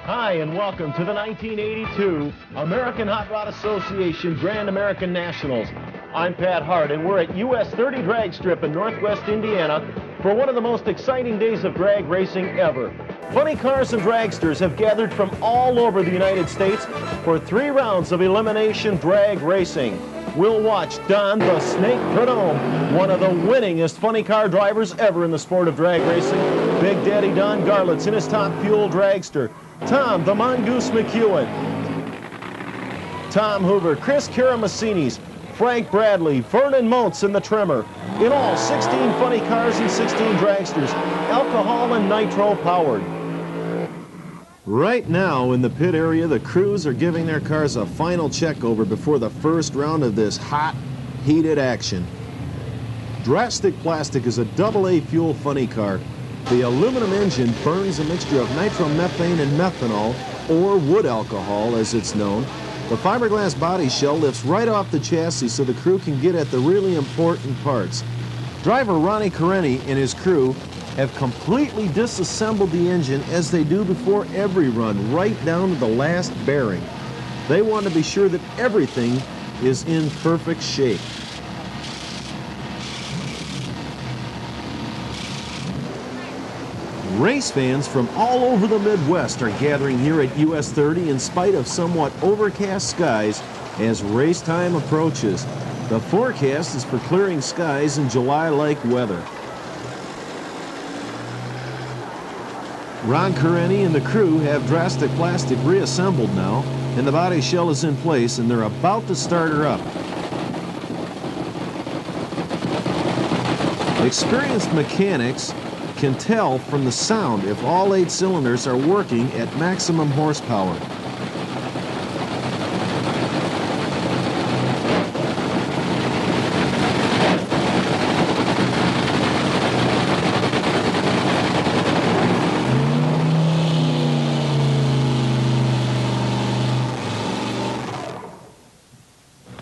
Hi, and welcome to the 1982 American Hot Rod Association Grand American Nationals. I'm Pat Hart, and we're at US 30 Drag Strip in Northwest Indiana for one of the most exciting days of drag racing ever. Funny cars and dragsters have gathered from all over the United States for 3 rounds of elimination drag racing. We'll watch Dunn the Snake Prudhomme, one of the winningest funny car drivers ever in the sport of drag racing. Big Daddy Don Garlits in his top fuel dragster. Tom the Mongoose McEwen. Tom Hoover, Chris Karamesines, Frank Bradley, Vernon Montz in the Tremor. In all, 16 funny cars and 16 dragsters, alcohol and nitro powered. Right now in the pit area, the crews are giving their cars a final check over before the first round of this hot, heated action. Drastic Plastic is a AA fuel funny car. The aluminum engine burns a mixture of nitromethane and methanol, or wood alcohol as it's known. The fiberglass body shell lifts right off the chassis so the crew can get at the really important parts. Driver Ronnie Careni and his crew have completely disassembled the engine as they do before every run, right down to the last bearing. They want to be sure that everything is in perfect shape. Race fans from all over the Midwest are gathering here at US 30 in spite of somewhat overcast skies as race time approaches. The forecast is for clearing skies and July-like weather. Ron Careni and the crew have Drastic Plastic reassembled now, and the body shell is in place, and they're about to start her up. Experienced mechanics can tell from the sound if all 8 cylinders are working at maximum horsepower.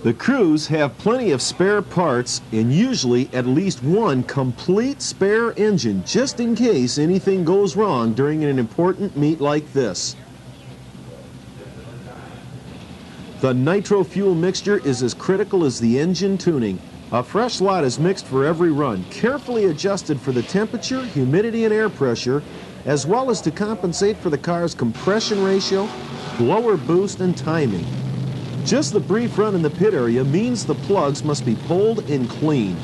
The crews have plenty of spare parts and usually at least one complete spare engine just in case anything goes wrong during an important meet like this. The nitro fuel mixture is as critical as the engine tuning. A fresh lot is mixed for every run, carefully adjusted for the temperature, humidity, and air pressure, as well as to compensate for the car's compression ratio, blower boost, and timing. Just the brief run in the pit area means the plugs must be pulled and cleaned.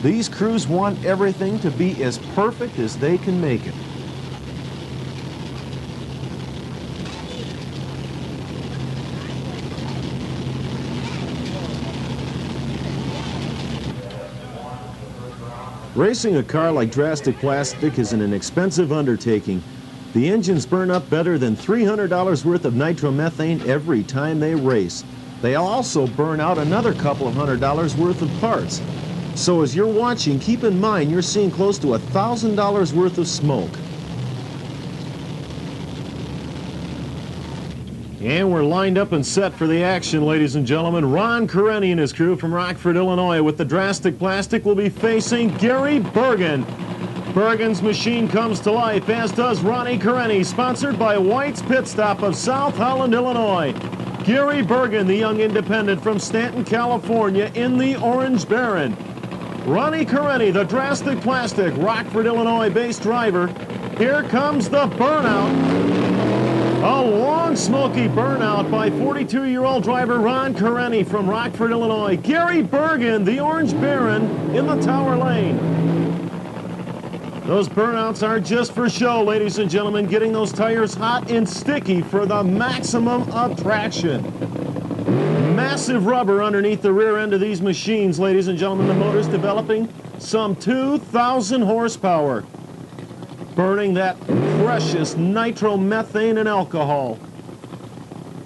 These crews want everything to be as perfect as they can make it. Racing a car like Drastic Plastic is an expensive undertaking. The engines burn up better than $300 worth of nitromethane every time they race. They also burn out another couple of $100 worth of parts. So as you're watching, keep in mind you're seeing close to $1,000 worth of smoke. And we're lined up and set for the action, ladies and gentlemen. Ron Careni and his crew from Rockford, Illinois with the Drastic Plastic will be facing Gary Bergen. Bergen's machine comes to life, as does Ronnie Careni, sponsored by White's Pit Stop of South Holland, Illinois. Gary Bergen, the young independent from Stanton, California, in the Orange Baron. Ronnie Careni, the Drastic Plastic, Rockford, Illinois-based driver. Here comes the burnout. A long, smoky burnout by 42-year-old driver Ron Careni from Rockford, Illinois. Gary Bergen, the Orange Baron, in the Tower Lane. Those burnouts aren't just for show, ladies and gentlemen, getting those tires hot and sticky for the maximum of traction. Massive rubber underneath the rear end of these machines, ladies and gentlemen. The motor's developing some 2,000 horsepower, burning that precious nitromethane and alcohol.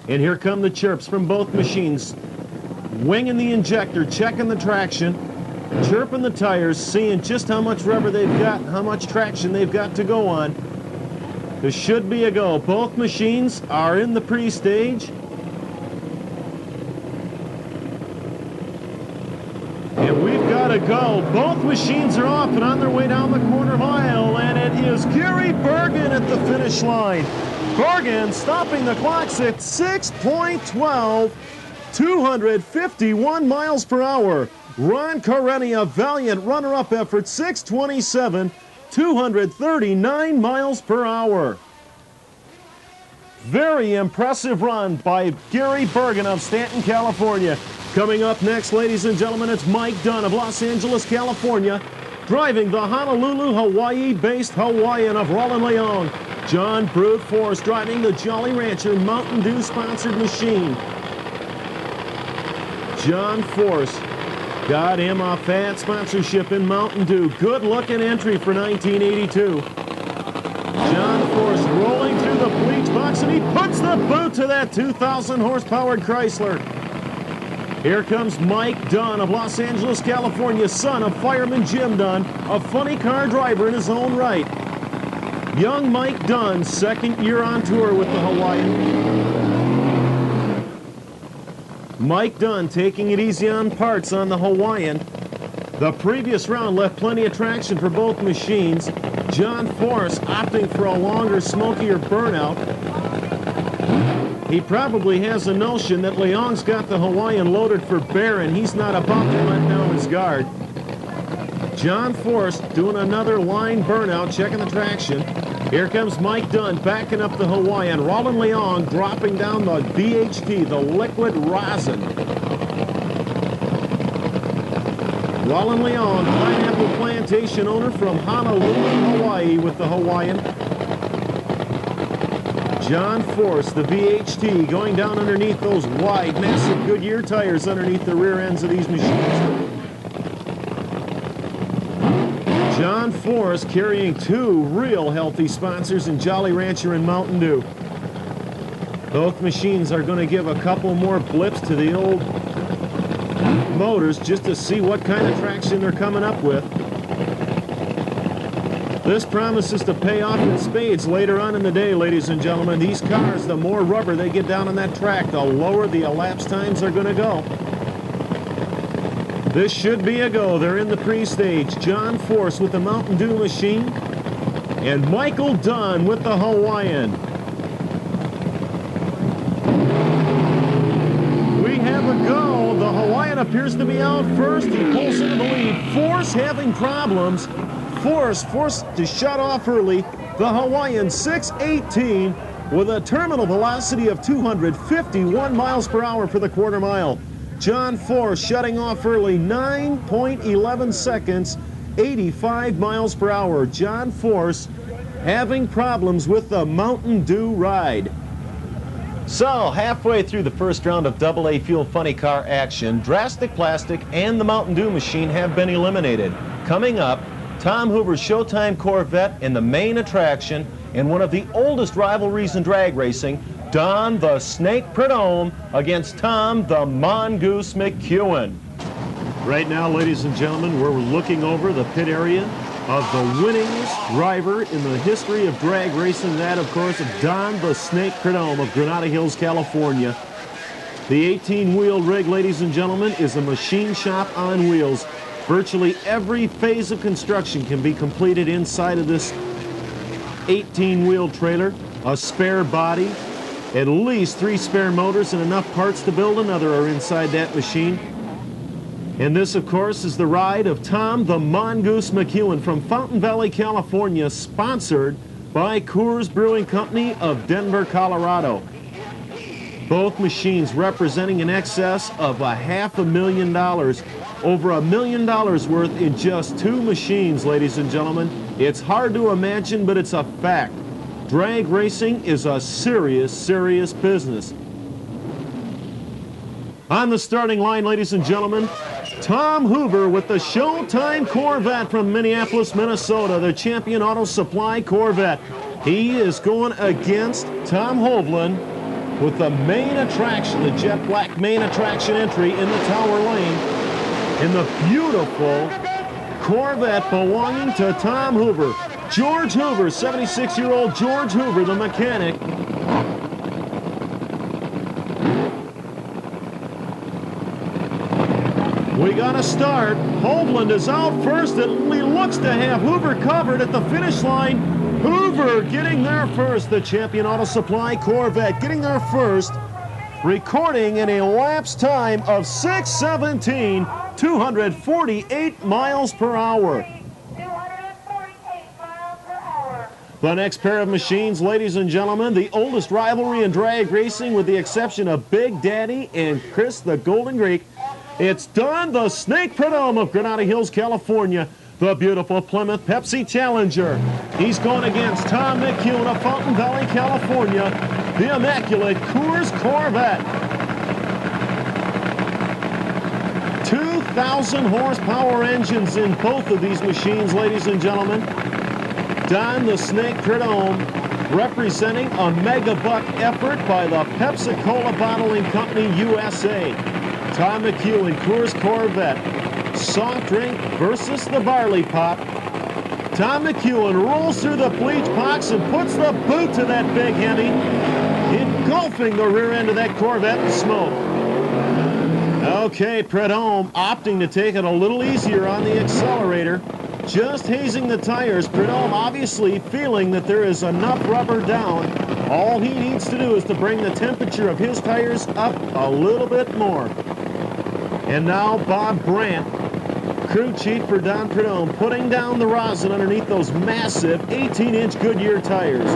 And here come the chirps from both machines, winging the injector, checking the traction, chirping the tires, seeing just how much rubber they've got, how much traction they've got to go on. This should be a go. Both machines are in the pre-stage. And we've got to go. Both machines are off and on their way down the corner mile, and it is Gary Bergen at the finish line. Bergen stopping the clocks at 6.12, 251 miles per hour. Ron Careni, a valiant runner-up effort, 6:27, 239 miles per hour. Very impressive run by Gary Bergen of Stanton, California. Coming up next, ladies and gentlemen, it's Mike Dunn of Los Angeles, California, driving the Honolulu, Hawaii-based Hawaiian of Roland Leong. John Brute Force driving the Jolly Rancher Mountain Dew sponsored machine. John Force got him a fat sponsorship in Mountain Dew. Good looking entry for 1982. John Force rolling through the bleach box, and he puts the boot to that 2,000 horsepower Chrysler. Here comes Mike Dunn of Los Angeles, California, son of fireman Jim Dunn, a funny car driver in his own right. Young Mike Dunn, second year on tour with the Hawaiian. Mike Dunn taking it easy on parts on the Hawaiian. The previous round left plenty of traction for both machines. John Force opting for a longer, smokier burnout. He probably has a notion that Leong's got the Hawaiian loaded for bear, and he's not about to let down his guard. John Force doing another line burnout, checking the traction. Here comes Mike Dunn backing up the Hawaiian. Roland Leong dropping down the VHT, the liquid rosin. Roland Leong, pineapple plantation owner from Honolulu, Hawaii, with the Hawaiian. John Force, the VHT, going down underneath those wide, massive Goodyear tires underneath the rear ends of these machines. John Force carrying two real healthy sponsors in Jolly Rancher and Mountain Dew. Both machines are going to give a couple more blips to the old motors just to see what kind of traction they're coming up with. This promises to pay off in spades later on in the day, ladies and gentlemen. These cars, the more rubber they get down on that track, the lower the elapsed times are going to go. This should be a go. They're in the pre-stage. John Force with the Mountain Dew machine, and Michael Dunn with the Hawaiian. We have a go. The Hawaiian appears to be out first. He pulls into the lead. Force having problems. Force forced to shut off early. The Hawaiian 6:18 with a terminal velocity of 251 miles per hour for the quarter mile. John Force shutting off early, 9.11 seconds, 85 miles per hour. John Force having problems with the Mountain Dew ride. So, halfway through the first round of AA Fuel Funny Car action, Drastic Plastic and the Mountain Dew machine have been eliminated. Coming up, Tom Hoover's Showtime Corvette in the main attraction, and one of the oldest rivalries in drag racing, Don the Snake Prudhomme against Tom the Mongoose McEwen. Right now, ladies and gentlemen, we're looking over the pit area of the winningest driver in the history of drag racing, that, of course, of Don the Snake Prudhomme of Granada Hills, California. The 18-wheel rig, ladies and gentlemen, is a machine shop on wheels. Virtually every phase of construction can be completed inside of this 18-wheel trailer. A spare body, at least 3 spare motors, and enough parts to build another are inside that machine. And this, of course, is the ride of Tom the Mongoose McEwen from Fountain Valley, California, sponsored by Coors Brewing Company of Denver, Colorado. Both machines representing in excess of $500,000. Over $1 million worth in just 2 machines, ladies and gentlemen. It's hard to imagine, but it's a fact. Drag racing is a serious, serious business. On the starting line, ladies and gentlemen, Tom Hoover with the Showtime Corvette from Minneapolis, Minnesota, the Champion Auto Supply Corvette. He is going against Tom Hovland with the main attraction, the jet black main attraction entry in the Tower Lane, in the beautiful Corvette belonging to Tom Hoover. George Hoover, 76-year-old George Hoover, the mechanic. We got a start. Hovland is out first. He looks to have Hoover covered at the finish line. Hoover getting there first. The Champion Auto Supply Corvette getting there first, recording in a lapse time of 6:17, 248 miles per hour. The next pair of machines, ladies and gentlemen, the oldest rivalry in drag racing with the exception of Big Daddy and Chris the Golden Greek. It's Dunn, the Snake Prudhomme of Granada Hills, California, the beautiful Plymouth Pepsi Challenger. He's going against Tom McEwen of Fountain Valley, California, the immaculate Coors Corvette. 2,000 horsepower engines in both of these machines, ladies and gentlemen. Dunn, the Snake Prudhomme, representing a megabuck effort by the Pepsi-Cola Bottling Company USA. Tom McEwen, Coors Corvette, soft drink versus the barley pop. Tom McEwen rolls through the bleach box and puts the boot to that big Hemi, engulfing the rear end of that Corvette in smoke. Okay, Prudhomme opting to take it a little easier on the accelerator, just hazing the tires. Prudhomme obviously feeling that there is enough rubber down. All he needs to do is to bring the temperature of his tires up a little bit more. And now Bob Brandt, crew chief for Don Prudhomme, putting down the rosin underneath those massive 18-inch Goodyear tires.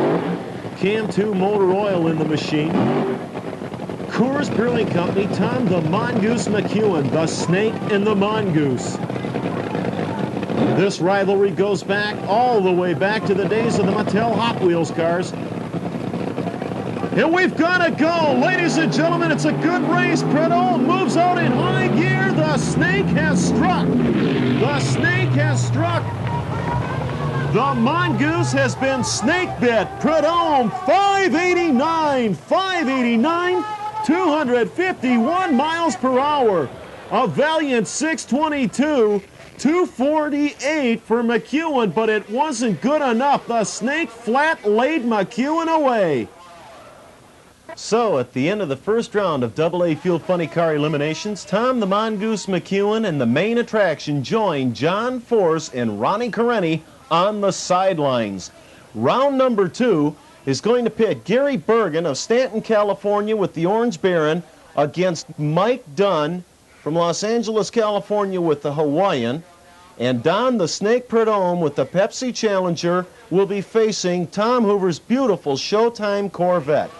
Cam 2 motor oil in the machine. Coors Brewing Company, Tom the Mongoose McEwen, the Snake and the Mongoose. This rivalry goes back all the way back to the days of the Mattel Hot Wheels cars. And we've got to go, ladies and gentlemen. It's a good race. Prudhomme moves out in high gear. The Snake has struck. The Snake has struck. The Mongoose has been snake bit. Prudhomme, 589, 251 miles per hour. A valiant 622. 248 for McEwen, but it wasn't good enough. The Snake flat laid McEwen away. So at the end of the first round of AA Fuel Funny Car Eliminations, Tom the Mongoose McEwen and the main attraction joined John Force and Ronnie Carenni on the sidelines. Round number 2 is going to pit Gary Bergen of Stanton, California with the Orange Baron against Mike Dunn from Los Angeles, California with the Hawaiian, and Don the Snake Prudhomme with the Pepsi Challenger will be facing Tom Hoover's beautiful Showtime Corvette.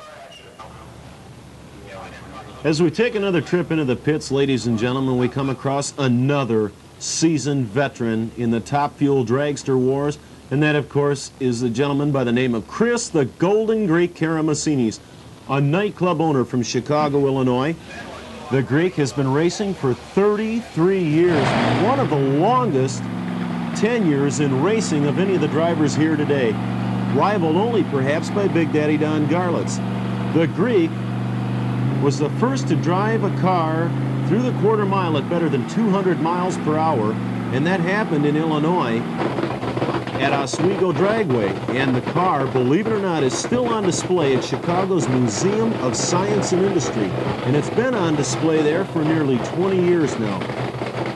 As we take another trip into the pits, ladies and gentlemen, we come across another seasoned veteran in the Top Fuel Dragster Wars, and that, of course, is the gentleman by the name of Chris the Golden Greek Karamesines, a nightclub owner from Chicago, Illinois. The Greek has been racing for 33 years, one of the longest tenures in racing of any of the drivers here today, rivaled only perhaps by Big Daddy Don Garlits. The Greek was the first to drive a car through the quarter mile at better than 200 miles per hour, and that happened in Illinois at Oswego Dragway. And the car, believe it or not, is still on display at Chicago's Museum of Science and Industry, and it's been on display there for nearly 20 years now.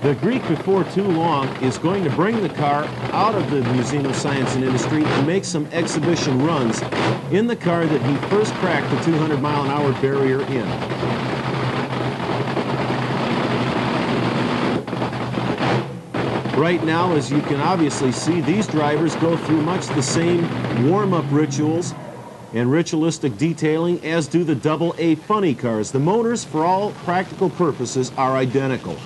The Greek, before too long, is going to bring the car out of the Museum of Science and Industry and make some exhibition runs in the car that he first cracked the 200-mile-an-hour barrier in. Right now, as you can obviously see, these drivers go through much the same warm-up rituals and ritualistic detailing as do the AA funny cars. The motors, for all practical purposes, are identical.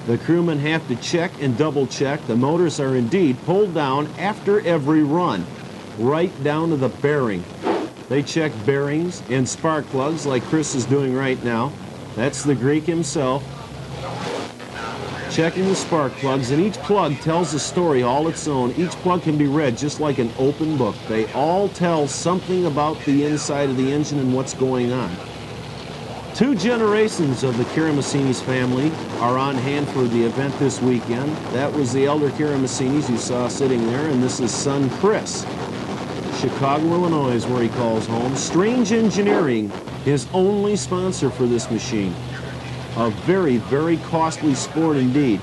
The crewmen have to check and double-check. The motors are indeed pulled down after every run, right down to the bearing. They check bearings and spark plugs like Chris is doing right now. That's the Greek himself, checking the spark plugs, and each plug tells a story all its own. Each plug can be read just like an open book. They all tell something about the inside of the engine and what's going on. 2 generations of the Karamesines family are on hand for the event this weekend. That was the elder Karamesines you saw sitting there, and this is son Chris. Chicago, Illinois is where he calls home. Strange Engineering, his only sponsor for this machine. A very, very costly sport indeed.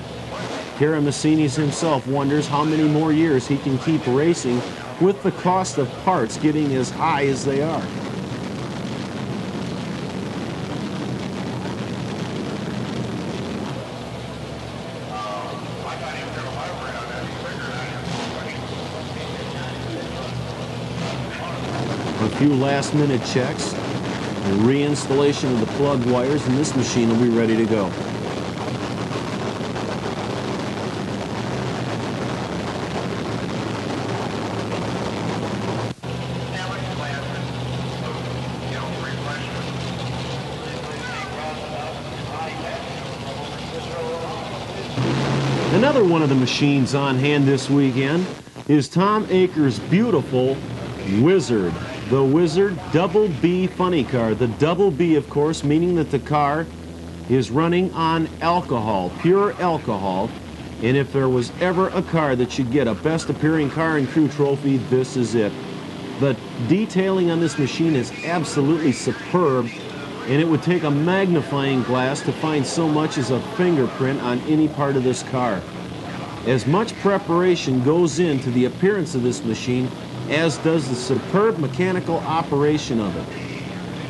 Karamesines himself wonders how many more years he can keep racing with the cost of parts getting as high as they are. A few last-minute checks, and reinstallation of the plug wires, and this machine will be ready to go. Another one of the machines on hand this weekend is Tom Akers' beautiful Wizard. The Wizard Double B funny car. The Double B, of course, meaning that the car is running on alcohol, pure alcohol. And if there was ever a car that should get a Best Appearing Car and Crew trophy, this is it. The detailing on this machine is absolutely superb, and it would take a magnifying glass to find so much as a fingerprint on any part of this car. As much preparation goes into the appearance of this machine as does the superb mechanical operation of it.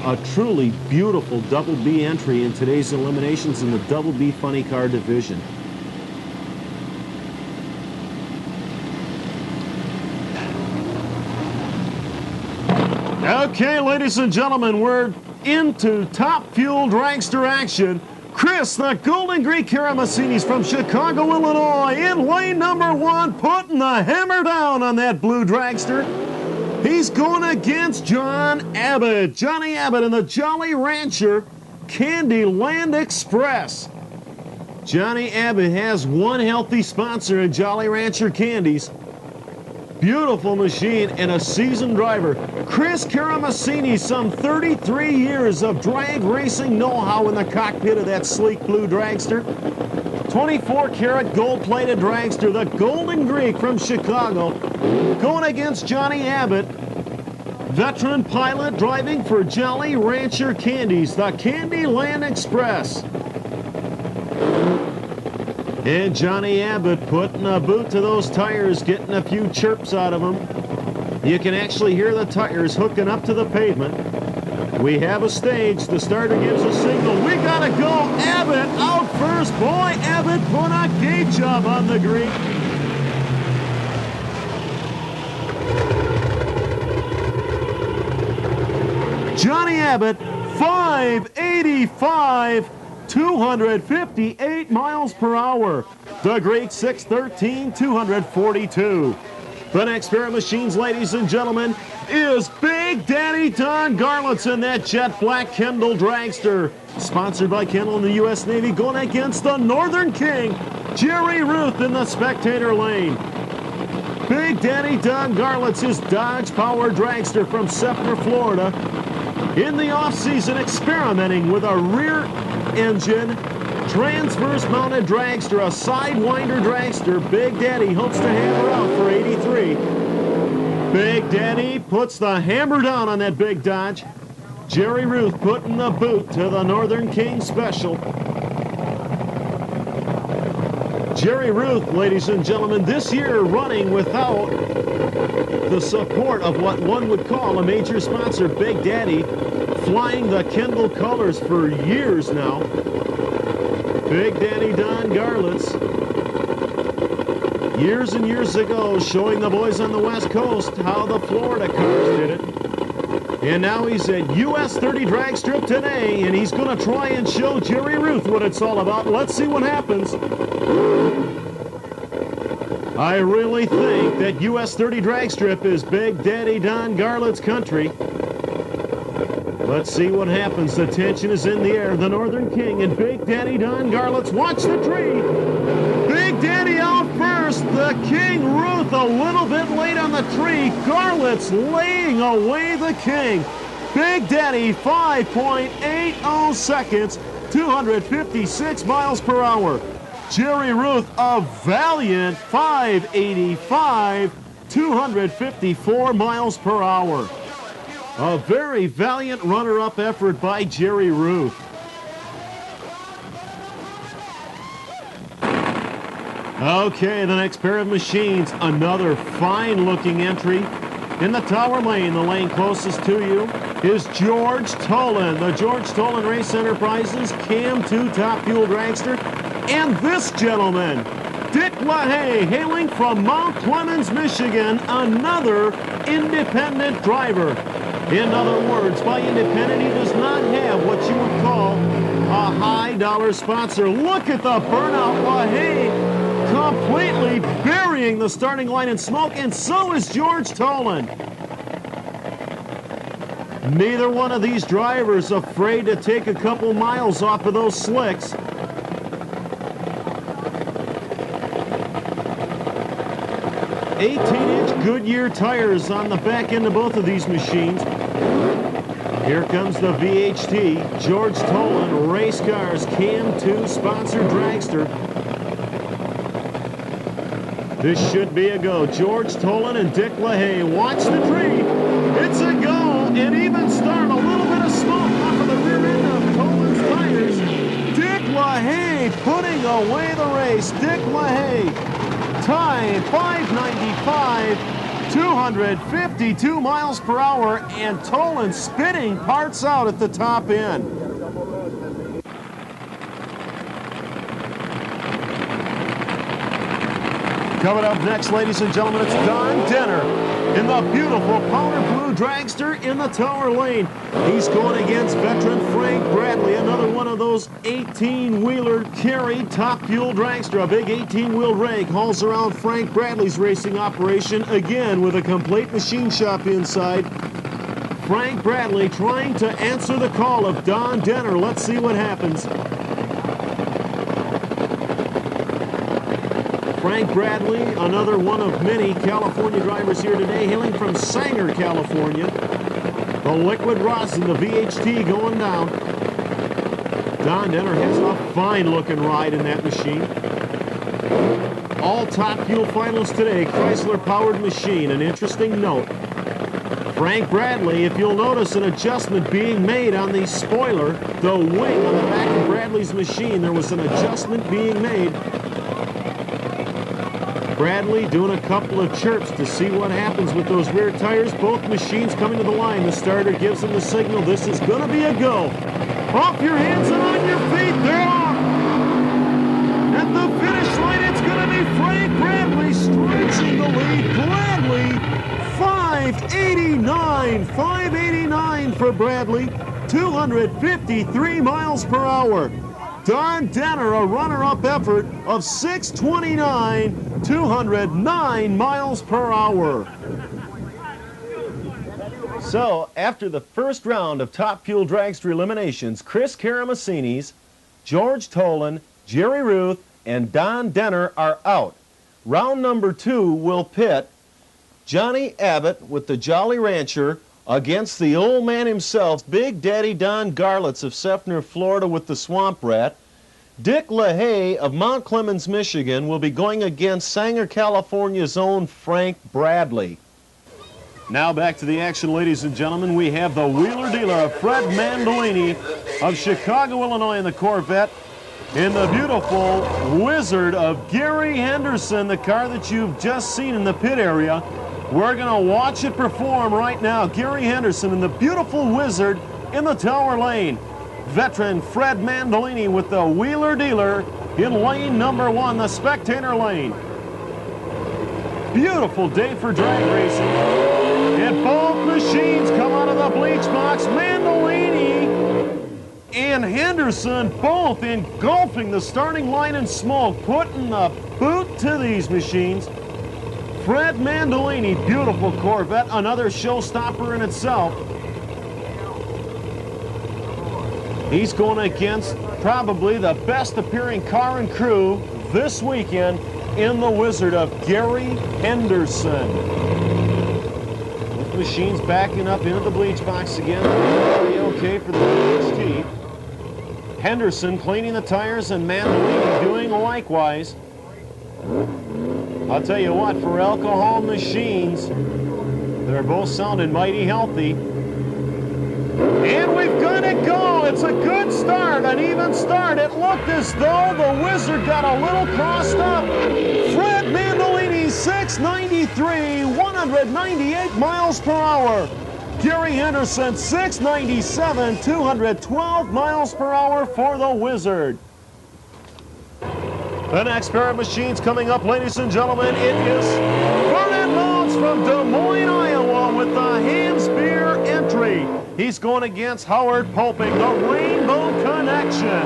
A truly beautiful Double B entry in today's eliminations in the Double B funny car division. Okay, ladies and gentlemen, we're into Top Fuel Dragster action. Chris, the Golden Greek Karamesines from Chicago, Illinois, in lane number 1, putting the hammer down on that blue dragster. He's going against John Abbott. Johnny Abbott in the Jolly Rancher Candyland Express. Johnny Abbott has one healthy sponsor in Jolly Rancher Candies. Beautiful machine and a seasoned driver. Chris Karamesines, some 33 years of drag racing know-how in the cockpit of that sleek blue dragster. 24-karat gold-plated dragster, the Golden Greek from Chicago, going against Johnny Abbott, veteran pilot driving for Jolly Rancher Candies, the Candyland Express. And Johnny Abbott putting a boot to those tires, getting a few chirps out of them. You can actually hear the tires hooking up to the pavement. We have a stage. The starter gives a signal. We gotta go. Abbott out first. Boy, Abbott put a gate job on the Greek. Johnny Abbott, 585. 258 miles per hour. The Greek 613, 242. The next pair of machines, ladies and gentlemen, is Big Daddy Don Garlits in that jet black Kendall dragster. Sponsored by Kendall in the U.S. Navy, going against the Northern King, Jerry Ruth in the spectator lane. Big Daddy Don Garlits, his Dodge Power dragster from Sefner, Florida. In the off-season, experimenting with a rear engine, transverse mounted dragster, a sidewinder dragster. Big Daddy hopes to hammer out for 83. Big Daddy puts the hammer down on that big Dodge. Jerry Ruth putting the boot to the Northern King Special. Jerry Ruth, ladies and gentlemen, this year running without the support of what one would call a major sponsor, Big Daddy, flying the Kendall colors for years now. Big Daddy Don Garlits, years and years ago, showing the boys on the West Coast how the Florida cars did it. And now he's at US 30 Drag Strip today, and he's going to try and show Jerry Ruth what it's all about. Let's see what happens. I really think that US 30 Drag Strip is Big Daddy Don Garlits' country. Let's see what happens. The tension is in the air. The Northern King and Big Daddy Don Garlits. Watch the tree. Big Daddy out first. The King Ruth a little bit late on the tree. Garlits laying away the King. Big Daddy 5.80 seconds, 256 miles per hour. Jerry Ruth a valiant 585, 254 miles per hour. A very valiant runner-up effort by Jerry Ruth. Okay, the next pair of machines, another fine-looking entry In the Tower Lane, the lane closest to you, is George Tolan. The George Tolan Race Enterprises Cam 2 Top Fuel Dragster. And this gentleman, Dick LaHaie, hailing from Mount Clemens, Michigan, another independent driver. In other words, by independent, he does not have what you would call a high-dollar sponsor. Look at the burnout. LaHaie completely burying the starting line in smoke, and so is George Tolan. Neither one of these drivers afraid to take a couple miles off of those slicks. "18-inch Goodyear tires on the back end of both of these machines. Here comes the VHT, George Tolan Race Cars Cam 2 sponsored dragster. This should be a go. George Tolan and Dick LaHaie. Watch the tree. It's a go. An even start. A little bit of smoke off of the rear end of Tolan's tires. Dick LaHaie putting away the race. Dick LaHaie. Time 595. 252 miles per hour, and Tolan spitting parts out at the top end. Coming up next, ladies and gentlemen, it's Don Denner in the beautiful powder blue dragster in the Tower Lane. He's going against veteran Frank Bradley, another one of those 18-wheeler carry top fuel dragster. A big 18-wheel rake hauls around Frank Bradley's racing operation, again with a complete machine shop inside. Frank Bradley trying to answer the call of Don Denner. Let's see what happens. Frank Bradley, another one of many California drivers here today, hailing from Sanger, California. The liquid rosin, the VHT going down. Don Denner has a fine-looking ride in that machine. All top fuel finalists today, Chrysler-powered machine. An interesting note. Frank Bradley, if you'll notice an adjustment being made on the spoiler, the wing on the back of Bradley's machine, there was an adjustment being made. Bradley doing a couple of chirps to see what happens with those rear tires. Both machines coming to the line. The starter gives them the signal. This is going to be a go. Off your hands and on your feet. They're off. At the finish line, it's going to be Frank Bradley stretching the lead. Bradley, 589 for Bradley. 253 miles per hour. Don Denner, a runner-up effort of 629, 209 miles per hour. So, after the first round of Top Fuel Dragster eliminations, Chris Karamesines, George Tolan, Jerry Ruth, and Don Denner are out. Round number 2 will pit Johnny Abbott with the Jolly Rancher against the old man himself, Big Daddy Don Garlits of Seffner, Florida with the Swamp Rat. Dick LaHaie of Mount Clemens, Michigan will be going against Sanger, California's own Frank Bradley. Now back to the action, ladies and gentlemen. We have the wheeler dealer of Fred Mandolini of Chicago, Illinois in the Corvette, in the beautiful Wizard of Gary Henderson, the car that you've just seen in the pit area. We're going to watch it perform right now. Gary Henderson in the beautiful Wizard in the Tower Lane. Veteran Fred Mandolini with the wheeler dealer in lane number 1, the spectator lane. Beautiful day for drag racing. And both machines come out of the bleach box. Mandolini and Henderson both engulfing the starting line in smoke, putting the boot to these machines. Fred Mandolini, beautiful Corvette, another showstopper in itself. He's going against probably the best appearing car and crew this weekend in the Wizard of Gary Henderson. Both machines backing up into the bleach box again. Okay for the VHT. Henderson cleaning the tires and Mandolini doing likewise. I'll tell you what, for alcohol machines, they're both sounding mighty healthy. And we've got it go. It's a good start, an even start. It looked as though the Wizard got a little crossed up. Fred Mandolini 693, 198 miles per hour. Gary Henderson, 697, 212 miles per hour for the Wizard. The next pair of machines coming up, ladies and gentlemen, it is Vernon Mounts from Des Moines, Iowa with the Hams Beer entry. He's going against Howard Poping, the Rainbow Connection.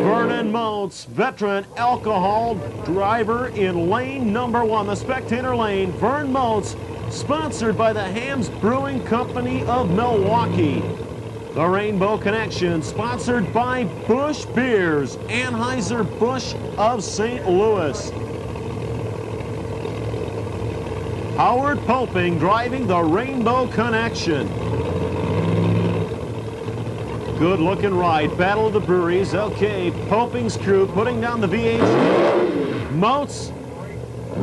Vernon Mounts, veteran alcohol driver in lane number 1, the spectator lane. Vern Mounts, sponsored by the Hams Brewing Company of Milwaukee. The Rainbow Connection, sponsored by Busch Beers, Anheuser-Busch of St. Louis. Howard Poping driving the Rainbow Connection. Good looking ride, Battle of the Breweries. Okay, Poping's crew putting down the VH. Mounts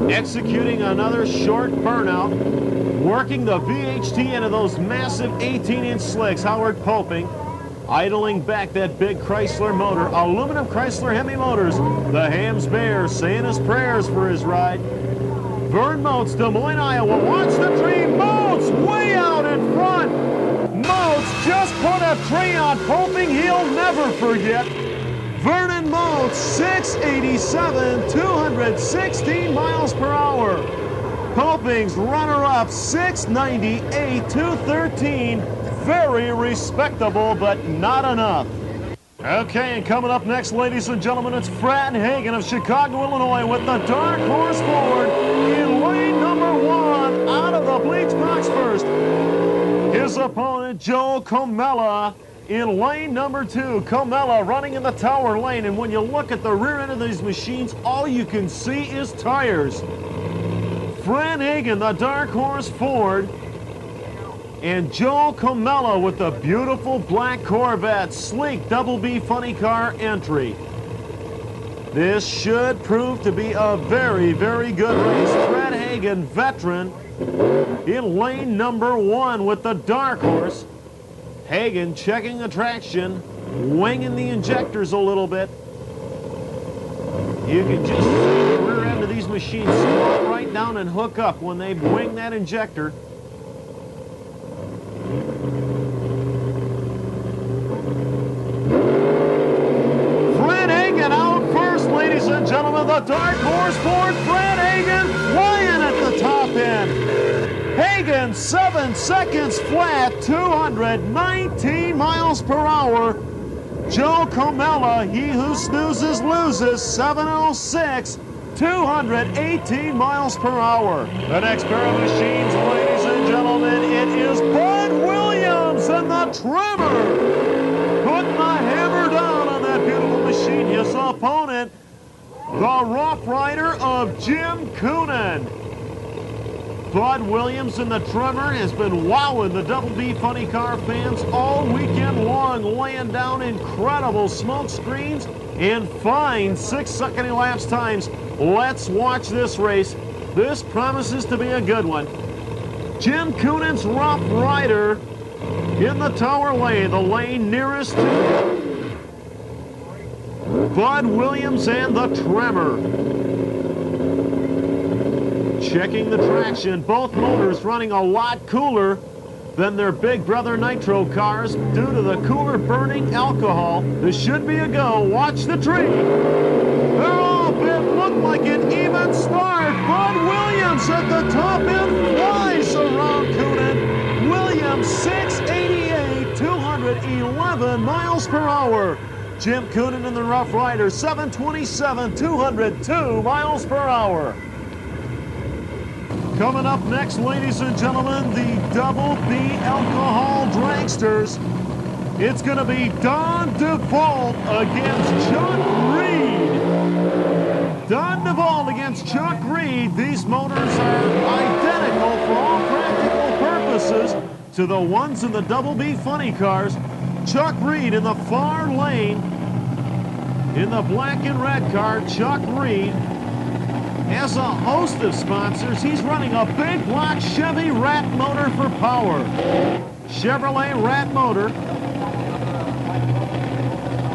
executing another short burnout, working the VHT into those massive 18-inch slicks. Howard Poping idling back that big Chrysler motor, aluminum Chrysler Hemi motors. The Hams Bear saying his prayers for his ride. Vern Mounts, Des Moines, Iowa. Watch the tree. Mounts way out in front. Mounts just put a tree on Poping. He'll never forget. Vernon Mounts, 687, 216 miles per hour. Poping's runner-up, 698, 213. Very respectable, but not enough. Okay, and coming up next, ladies and gentlemen, it's Fred Hagen of Chicago, Illinois with the Dark Horse Forward in lane number 1, out of the bleach box first. His opponent, Joe Comella, in lane number 2. Comella running in the tower lane, and when you look at the rear end of these machines, all you can see is tires. Fred Hagen, the Dark Horse Ford, and Joe Comella with the beautiful black Corvette, sleek double B funny car entry. This should prove to be a very, very good race. Fred Hagen, veteran, in lane number 1 with the Dark Horse. Hagen checking the traction, winging the injectors a little bit. You can just see the rear end of these machines slow right down and hook up when they wing that injector. Fred Hagen out first, ladies and gentlemen. The Dark Horse Ford, Fred Hagen flying at the top end. Hagen, 7 seconds flat, 219 miles per hour. Joe Comella, he who snoozes loses, 706, 218 miles per hour. The next pair of machines, ladies and gentlemen, it is Bud Williams and the Tremor. Putting the hammer down on that beautiful machine. His opponent, the Rough Rider of Jim Coonan. Bud Williams and the Tremor has been wowing the Double B Funny Car fans all weekend long, laying down incredible smoke screens and fine 6-second elapsed times. Let's watch this race. This promises to be a good one. Jim Coonan's Rough Rider in the tower lane, the lane nearest to Bud Williams and the Tremor. Checking the traction, both motors running a lot cooler than their big brother nitro cars due to the cooler burning alcohol. This should be a go. Watch the tree. They're off. It looked like an even start. Bud Williams at the top end flies around Coonan. Williams 688, 211 miles per hour. Jim Coonan in the Rough Rider 727, 202 miles per hour. Coming up next, ladies and gentlemen, the Double B Alcohol Dragsters. It's going to be Don DeVault against Chuck Reed. Don DeVault against Chuck Reed. These motors are identical for all practical purposes to the ones in the Double B Funny Cars. Chuck Reed in the far lane in the black and red car. Chuck Reed has a host of sponsors. He's running a big block Chevy Rat motor for power. Chevrolet Rat motor.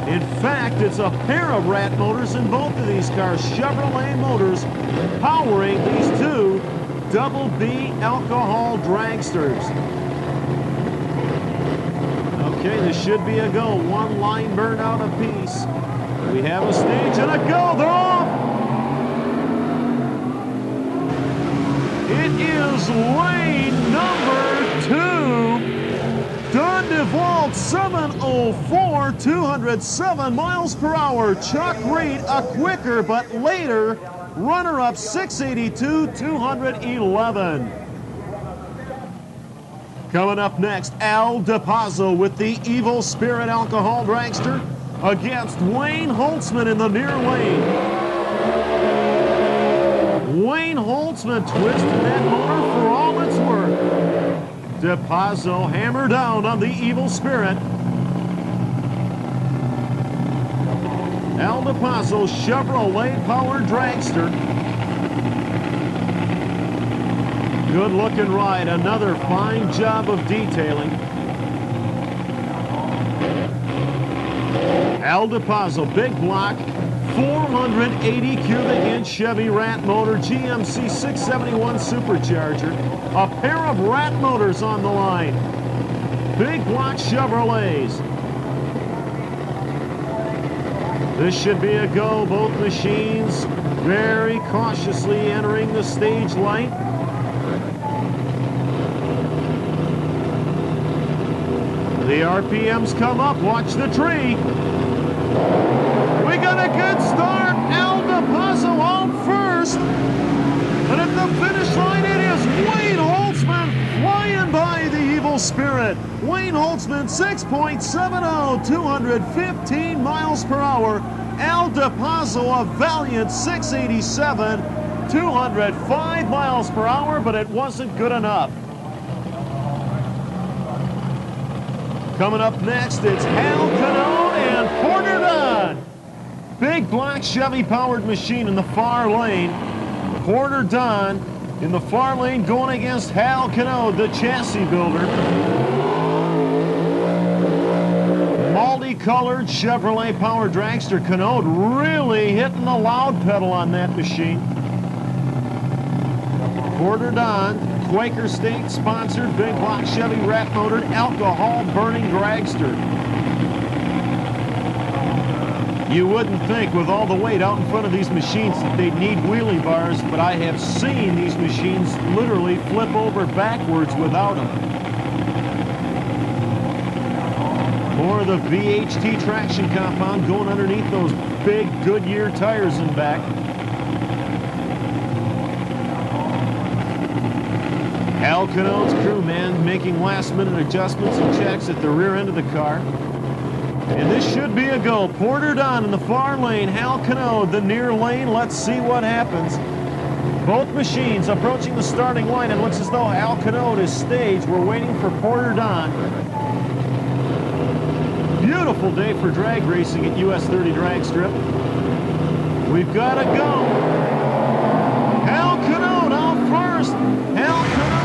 In fact, it's a pair of rat motors in both of these cars. Chevrolet motors powering these two double B alcohol dragsters. Okay, this should be a go. One line burnout apiece. We have a stage and a go. They're off. It is lane number 2. Dunn DeVault 704, 207 miles per hour. Chuck Reed, a quicker but later runner-up 682, 211. Coming up next, Al DePazzo with the Evil Spirit Alcohol Dragster against Wayne Holtzman in the near lane. Wayne Holtzman twisted that motor for all it's worth. DePazzo hammer down on the Evil Spirit. Al DePazzo Chevrolet-powered dragster. Good-looking ride. Another fine job of detailing. Al DePazzo, big block, 480 cubic inch Chevy rat motor, GMC 671 supercharger. A pair of rat motors on the line. Big block Chevrolets. This should be a go. Both machines very cautiously entering the stage light. The RPMs come up. Watch the tree. We got a good start. Al DePazzo out first. And at the finish line, it is Wayne Holtzman flying by the Evil Spirit. Wayne Holtzman, 6.70, 215 miles per hour. Al DePazzo, a valiant 687, 205 miles per hour, but it wasn't good enough. Coming up next, it's Hal Canone and Porter Dunn. Big black Chevy-powered machine in the far lane. Porter Dunn in the far lane going against Hal Canode, the chassis builder. Multi-colored Chevrolet-powered dragster. Canode really hitting the loud pedal on that machine. Porter Dunn, Quaker State sponsored, big block Chevy rat motored, alcohol burning dragster. You wouldn't think with all the weight out in front of these machines that they'd need wheelie bars, but I have seen these machines literally flip over backwards without them. More of the VHT traction compound going underneath those big Goodyear tires in back. Al Canone's crewman making last-minute adjustments and checks at the rear end of the car. And this should be a go. Porter Dunn in the far lane, Hal Canode the near lane. Let's see what happens. Both machines approaching the starting line. It looks as though Al Canode is staged. We're waiting for Porter Dunn. Beautiful day for drag racing at US 30 Drag Strip. We've got to go. Hal Canode out first. Hal Canode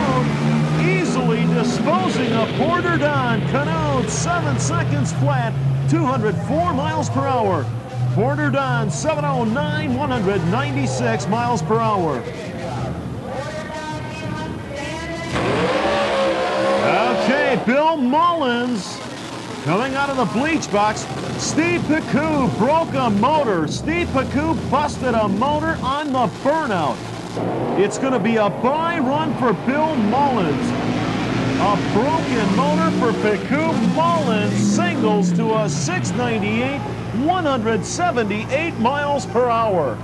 easily disposing of Porter Dunn. Canode 7 seconds flat, 204 miles per hour. Porter Dunn 709, 196 miles per hour. Okay, Bill Mullins coming out of the bleach box. Steve Picou broke a motor. Steve Picou busted a motor on the burnout. It's going to be a bye run for Bill Mullins. A broken motor for Picou. Mullins singles to a 698, 178 miles per hour.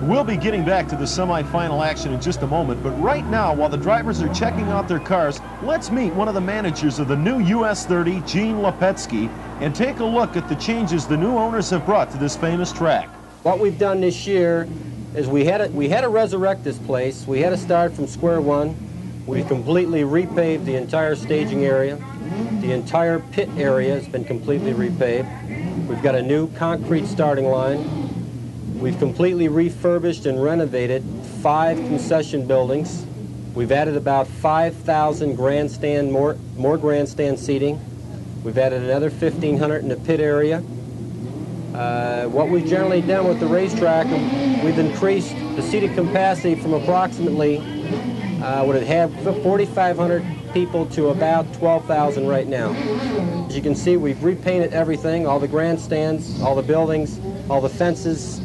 We'll be getting back to the semifinal action in just a moment, but right now, while the drivers are checking out their cars, let's meet one of the managers of the new US 30, Gene Lepetsky, and take a look at the changes the new owners have brought to this famous track. What we've done this year is we had to resurrect this place. We had to start from square one. We completely repaved the entire staging area. The entire pit area has been completely repaved. We've got a new concrete starting line. We've completely refurbished and renovated 5 concession buildings. We've added about 5,000 grandstand, more grandstand seating. We've added another 1,500 in the pit area. What we've generally done with the racetrack, we've increased the seating capacity from approximately, would it have 4,500 people to about 12,000 right now. As you can see, we've repainted everything, all the grandstands, all the buildings, all the fences.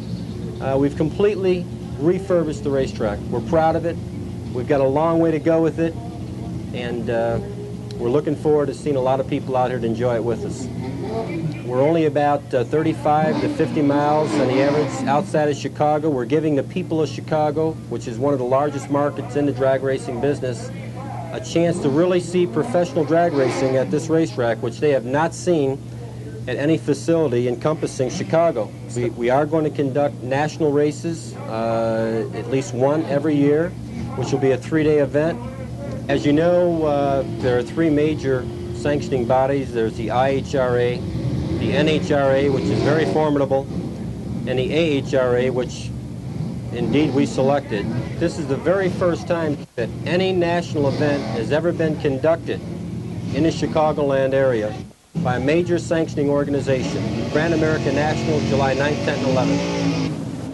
We've completely refurbished the racetrack. We're proud of it. We've got a long way to go with it, and we're looking forward to seeing a lot of people out here to enjoy it with us. We're only about 35 to 50 miles on the average outside of Chicago. We're giving the people of Chicago, which is one of the largest markets in the drag racing business, a chance to really see professional drag racing at this racetrack, which they have not seen at any facility encompassing Chicago. We are going to conduct national races, at least one every year, which will be a 3-day event. As you know, there are 3 major sanctioning bodies. There's the IHRA, the NHRA, which is very formidable, and the AHRA, which indeed we selected. This is the very first time that any national event has ever been conducted in the Chicagoland area by a major sanctioning organization. Grand American National, July 9th, 10th, and 11th.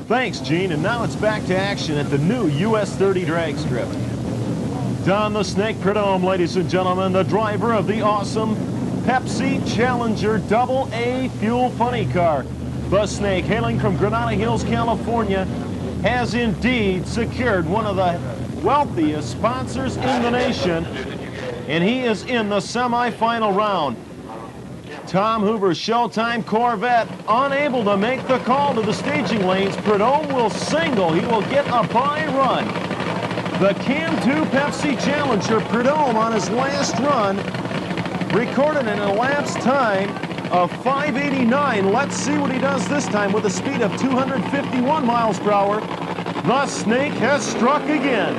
Thanks, Gene, and now it's back to action at the new US 30 drag strip. Dunn the Snake Prudhomme, ladies and gentlemen, the driver of the awesome Pepsi Challenger AA Fuel Funny Car. The Snake, hailing from Granada Hills, California, has indeed secured one of the wealthiest sponsors in the nation, and he is in the semifinal round. Tom Hoover's Showtime Corvette, unable to make the call to the staging lanes. Prudhomme will single. He will get a by run. The Cam 2 Pepsi Challenger, Prudhomme on his last run, recorded an elapsed time of 5:89. Let's see what he does this time with a speed of 251 miles per hour. The Snake has struck again.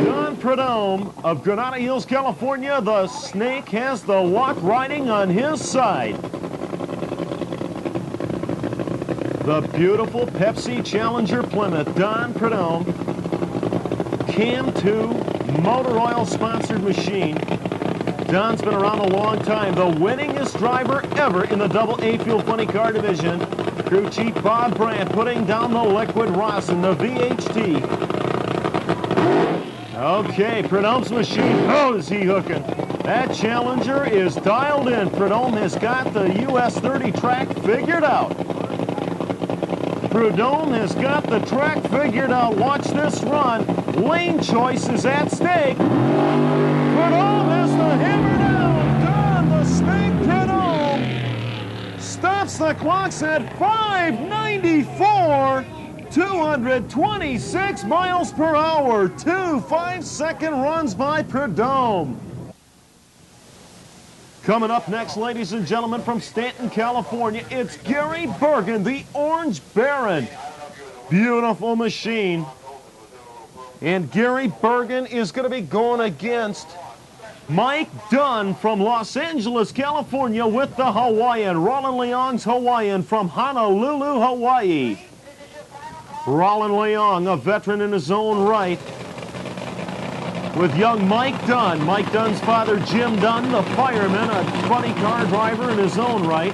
Don Prudhomme of Granada Hills, California, the Snake has the luck riding on his side. The beautiful Pepsi Challenger Plymouth, Don Prudhomme, Cam 2 motor oil sponsored machine. Don's been around a long time, the winningest driver ever in the AA Fuel Funny Car division. Crew chief Bob Brandt putting down the liquid rosin, the VHT. Okay, Prudhomme's machine, oh, is he hooking. That Challenger is dialed in. Prudhomme has got the US 30 track figured out. Prudhomme has got the track figured out. Watch this run. Lane choice is at stake. Prudhomme has the hammer down. Don the Snake Prudhomme stops the clocks at 5:94. 226 miles per hour. 2 5-second runs by Prudhomme. Coming up next, ladies and gentlemen, from Stanton, California, it's Gary Bergen, the Orange Baron. Beautiful machine. And Gary Bergen is going to be going against Mike Dunn from Los Angeles, California, with the Hawaiian. Roland Leong's Hawaiian from Honolulu, Hawaii. Roland Leong, a veteran in his own right, with young Mike Dunn. Mike Dunn's father, Jim Dunn, the fireman, a funny car driver in his own right.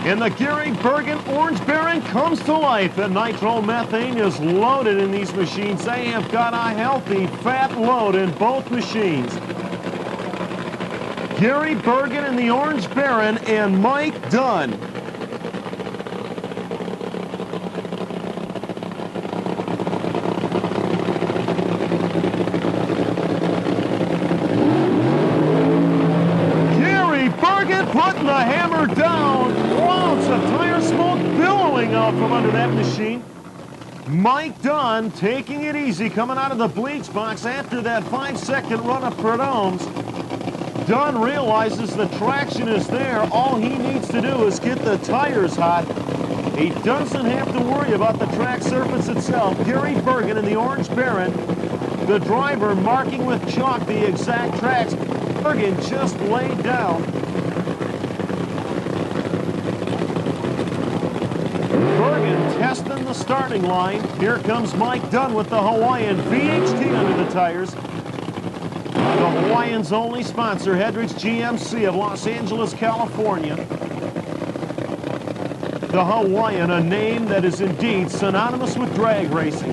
And the Gary Bergen Orange Baron comes to life. The nitromethane is loaded in these machines. They have got a healthy fat load in both machines. Gary Bergen and the Orange Baron and Mike Dunn. Putting the hammer down. Wow, it's a tire smoke billowing out from under that machine. Mike Dunn taking it easy, coming out of the bleach box after that 5-second run of Prudhomme's. Dunn realizes the traction is there. All he needs to do is get the tires hot. He doesn't have to worry about the track surface itself. Gary Bergen and the Orange Baron, the driver marking with chalk the exact tracks. Bergen just laid down. Bergen testing the starting line. Here comes Mike Dunn with the Hawaiian VHT under the tires. The Hawaiian's only sponsor, Hedrick's GMC of Los Angeles, California. The Hawaiian, a name that is indeed synonymous with drag racing.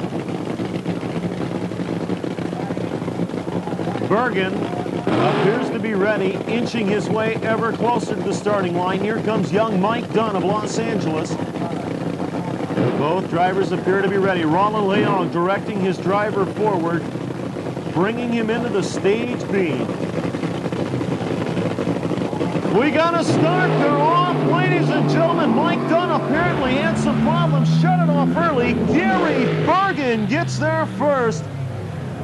Bergen appears to be ready, inching his way ever closer to the starting line. Here comes young Mike Dunn of Los Angeles. Both drivers appear to be ready. Roland Leong directing his driver forward, bringing him into the stage B. We got a start. They're off, ladies and gentlemen. Mike Dunn apparently had some problems. Shut it off early. Gary Bergen gets there first.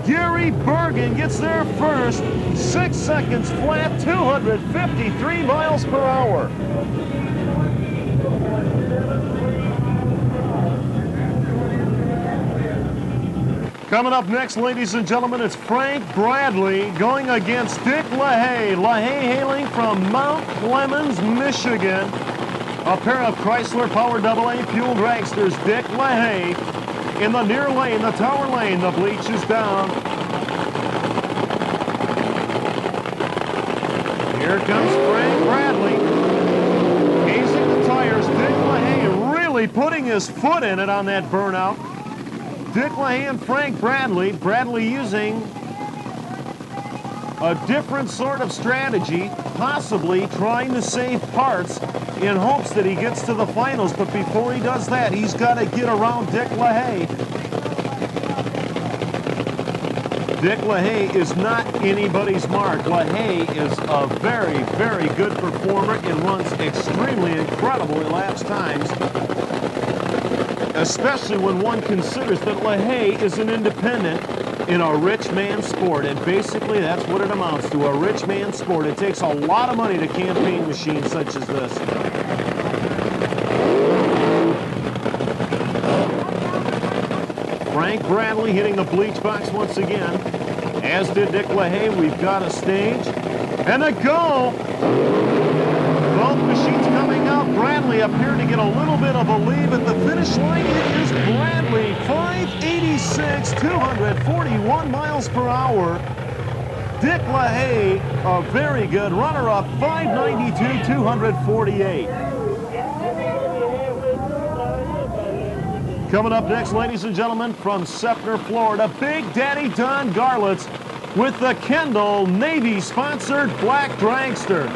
Gary Bergen gets there first. 6 seconds flat, 253 miles per hour. Coming up next, ladies and gentlemen, it's Frank Bradley going against Dick LaHaie. LaHaie hailing from Mount Clemens, Michigan. A pair of Chrysler Power AA fuel dragsters. Dick LaHaie in the near lane, the tower lane. The bleach is down. Here comes Frank Bradley. Hazing the tires. Dick LaHaie really putting his foot in it on that burnout. Dick LaHaie and Frank Bradley. Bradley using a different sort of strategy, possibly trying to save parts in hopes that he gets to the finals. But before he does that, he's got to get around Dick LaHaie. Dick LaHaie is not anybody's mark. LaHaie is a very, very good performer and runs extremely incredible elapsed times, especially when one considers that LaHaie is an independent in a rich man's sport. And basically that's what it amounts to, a rich man's sport. It takes a lot of money to campaign machines such as this. Frank Bradley hitting the bleach box once again, as did Dick LaHaie. We've got a stage and a go. Both machines coming out. Bradley appeared to get a little bit of a lead at the finish line. It is Bradley, 586, 241 miles per hour. Dick LaHaie, a very good runner-up, 592, 248. Coming up next, ladies and gentlemen, from Sefner, Florida, Big Daddy Don Garlits with the Kendall Navy-sponsored black dragster.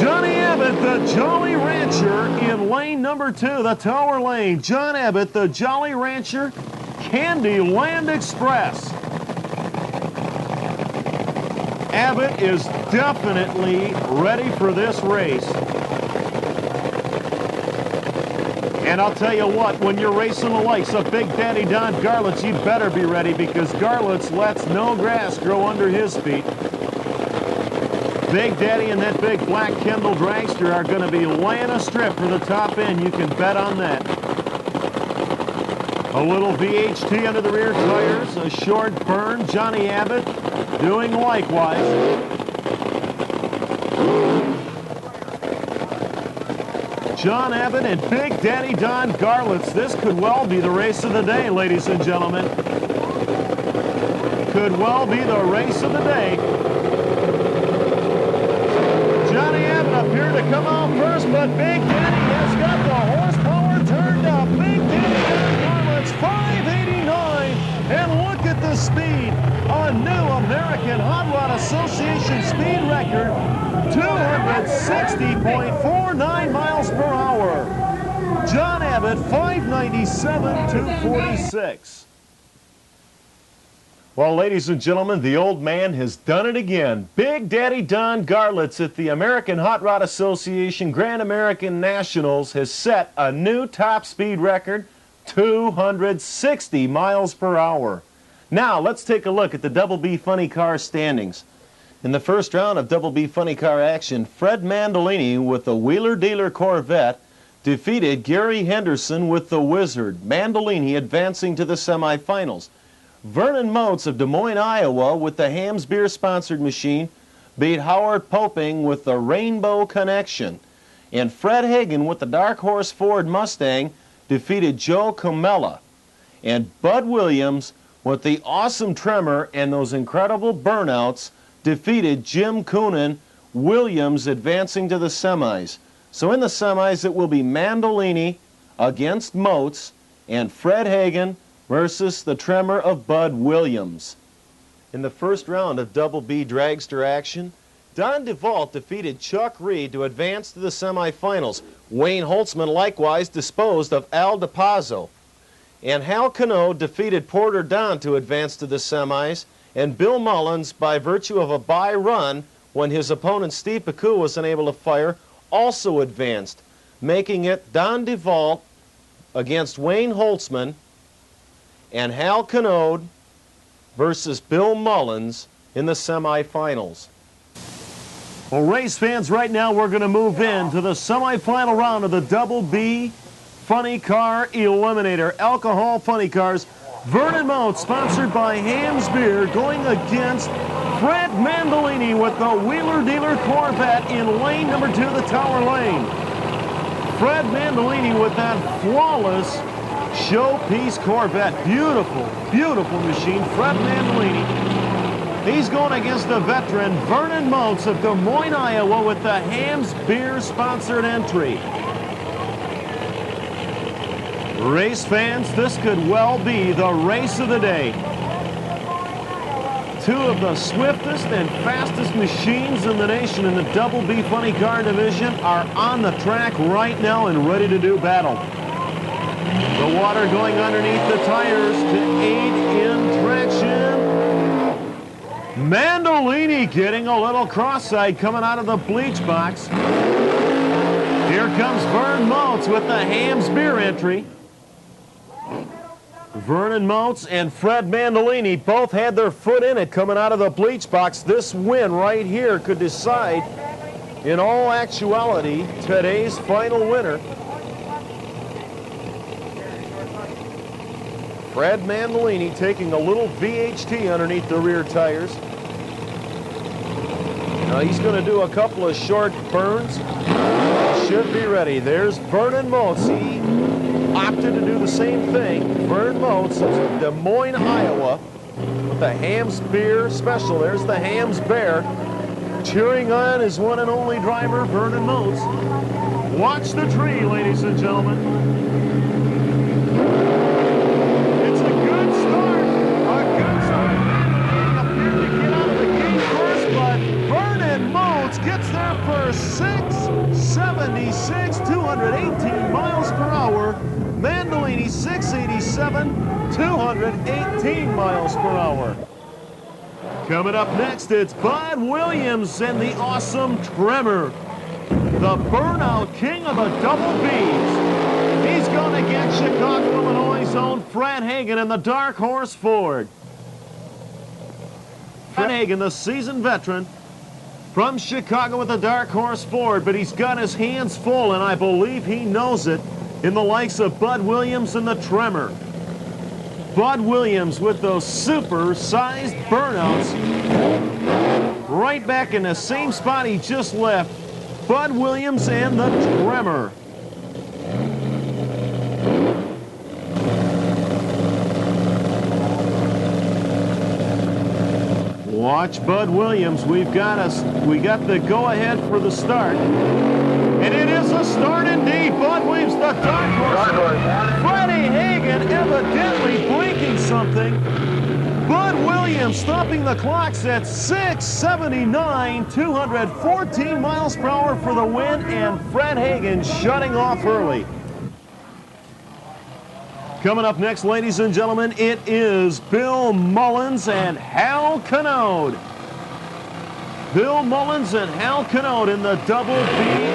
Johnny Abbott, the Jolly Rancher, in lane number 2, the tower lane. John Abbott, the Jolly Rancher, Candyland Express. Abbott is definitely ready for this race. And I'll tell you what, when you're racing the likes of Big Daddy Don Garlits, you better be ready, because Garlits lets no grass grow under his feet. Big Daddy and that big black Kendall dragster are going to be laying a strip for the top end. You can bet on that. A little VHT under the rear tires, a short burn. Johnny Abbott doing likewise. John Abbott and Big Daddy Don Garlits. This could well be the race of the day, ladies and gentlemen. Could well be the race of the day. Johnny Abbott up here to come out first, but Big Daddy has got the horsepower turned up. Big Daddy Don Garlits, 589. And look at the speed. A new American Hot Rod Association speed record, 260.49 miles per hour. John Abbott, 597, 246. Well, ladies and gentlemen, the old man has done it again. Big Daddy Don Garlits at the American Hot Rod Association Grand American Nationals has set a new top speed record, 260 miles per hour. Now, let's take a look at the Double B Funny Car standings. In the first round of Double B Funny Car action, Fred Mandolini with the Wheeler Dealer Corvette defeated Gary Henderson with the Wizard, Mandolini advancing to the semifinals. Vernon Motes of Des Moines, Iowa with the Hams Beer sponsored machine beat Howard Poping with the Rainbow Connection. And Fred Hagen with the Dark Horse Ford Mustang defeated Joe Comella. And Bud Williams with the awesome tremor and those incredible burnouts, defeated Jim Coonan, Williams advancing to the semis. So in the semis, it will be Mandolini against Moats and Fred Hagen versus the tremor of Bud Williams. In the first round of Double B Dragster action, Don DeVault defeated Chuck Reed to advance to the semifinals. Wayne Holtzman likewise disposed of Al DePazzo. And Hal Cano defeated Porter Don to advance to the semis, and Bill Mullins, by virtue of a bye run when his opponent Steve Pecou was unable to fire, also advanced, making it Don DeVault against Wayne Holtzman and Hal Cano versus Bill Mullins in the semifinals. Well, race fans, right now we're going to move into the semifinal round of the Double B Funny Car Eliminator. Alcohol funny cars. Vernon Moat, sponsored by Ham's Beer, going against Fred Mandolini with the Wheeler Dealer Corvette in lane number 2, the Tower Lane. Fred Mandolini with that flawless showpiece Corvette. Beautiful, beautiful machine. Fred Mandolini. He's going against the veteran Vernon Moats of Des Moines, Iowa, with the Ham's Beer sponsored entry. Race fans, this could well be the race of the day. Two of the swiftest and fastest machines in the nation in the Double B Funny Car division are on the track right now and ready to do battle. The water going underneath the tires to aid in traction. Mandolini getting a little cross-eyed coming out of the bleach box. Here comes Vern Moats with the Ham's Beer entry. Vernon Moats and Fred Mandolini both had their foot in it coming out of the bleach box. This win right here could decide, in all actuality, today's final winner. Fred Mandolini taking a little VHT underneath the rear tires. Now he's going to do a couple of short burns. Should be ready. There's Vernon Moats. He opted to do the same thing. Vern Moats of Des Moines, Iowa, with the Ham's Beer special. There's the Ham's Bear. Cheering on his one and only driver, Vernon Moats. Watch the tree, ladies and gentlemen. It's a good start. A good start. Appeared to get out of the gate first, but Vernon Moats gets there for 676, 218 miles per hour. Mandolini 687, 218 miles per hour. Coming up next, it's Bud Williams and the awesome Tremor, the burnout king of the Double Bs. He's going to get Chicago, Illinois' own Fred Hagen in the Dark Horse Ford. Fred Hagen, the seasoned veteran from Chicago with the Dark Horse Ford, but he's got his hands full, and I believe he knows it, in the likes of Bud Williams and the Tremor. Bud Williams with those super-sized burnouts right back in the same spot he just left. Bud Williams and the Tremor. Watch Bud Williams. We got the go-ahead for the start. And it is a start indeed. Bud Williams, the Dark Horse. Freddie Hagen evidently blinking something. Bud Williams stopping the clocks at 679, 214 miles per hour for the win, and Fred Hagen shutting off early. Coming up next, ladies and gentlemen, it is Bill Mullins and Hal Cano. Bill Mullins and Hal Cano in the Double B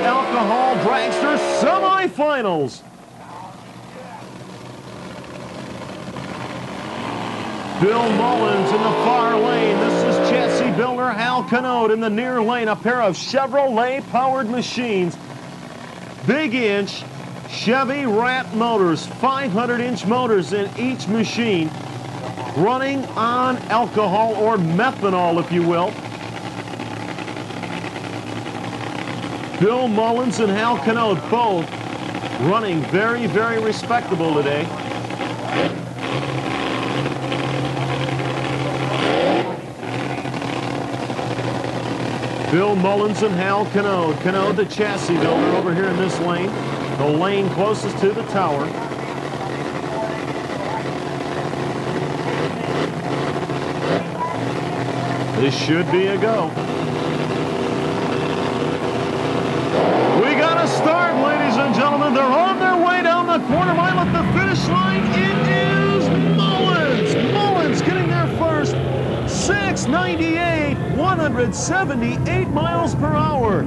Alcohol Dragster semifinals. Bill Mullins in the far lane. This is chassis builder Hal Cano in the near lane. A pair of Chevrolet-powered machines. Big inch Chevy Rat motors, 500-inch motors in each machine, running on alcohol or methanol, if you will. Bill Mullins and Hal Cano both running very, very respectable today. Bill Mullins and Hal Canode. Canode, the chassis builder, over here in this lane. The lane closest to the tower. This should be a go. We got a start, ladies and gentlemen. They're on their way down the quarter mile at the finish line. It is Mullins. Mullins getting there first. 698, 178 miles per hour.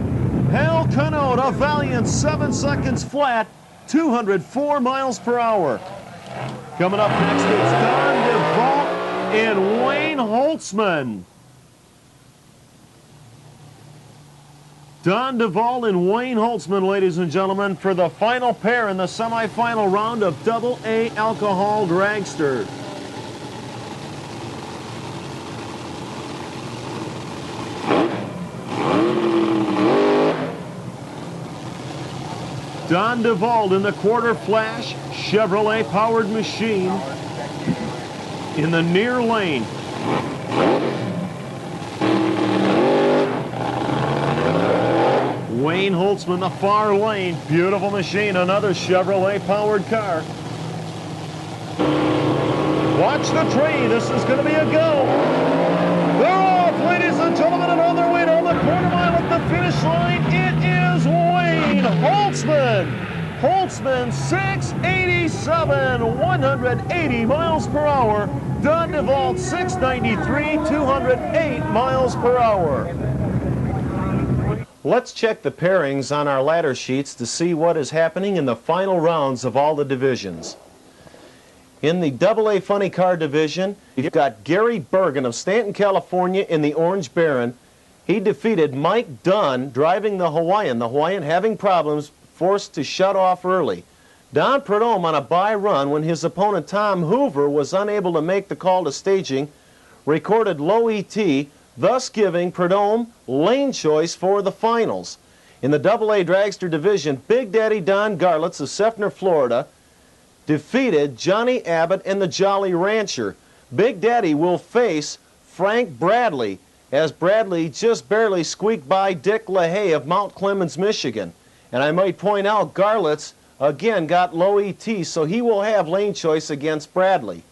Hal Canode, a valiant 7 seconds flat, 204 miles per hour. Coming up next, it's Don DeVault and Wayne Holtzman. Don DeVault and Wayne Holtzman, ladies and gentlemen, for the final pair in the semifinal round of AA alcohol dragster. Don DeVault in the quarter flash Chevrolet powered machine in the near lane. Wayne Holtzman, the far lane. Beautiful machine, another Chevrolet powered car. Watch the tree, this is going to be a go. They're off, ladies and gentlemen, and on their way down the quarter mile at the finish line. It is Wayne Holtzman. Holtzman, 687, 180 miles per hour. Don DeVault, 693, 208 miles per hour. Let's check the pairings on our ladder sheets to see what is happening in the final rounds of all the divisions. In the AA Funny Car division, you've got Gary Bergen of Stanton, California in the Orange Baron. He defeated Mike Dunn driving the Hawaiian. The Hawaiian having problems, forced to shut off early. Don Prudhomme on a bye run when his opponent Tom Hoover was unable to make the call to staging, recorded low ET, thus giving Prudhomme lane choice for the finals. In the AA Dragster division, Big Daddy Don Garlits of Seffner, Florida, defeated Johnny Abbott and the Jolly Rancher. Big Daddy will face Frank Bradley, as Bradley just barely squeaked by Dick LaHaie of Mount Clemens, Michigan. And I might point out, Garlits again got low ET, so he will have lane choice against Bradley.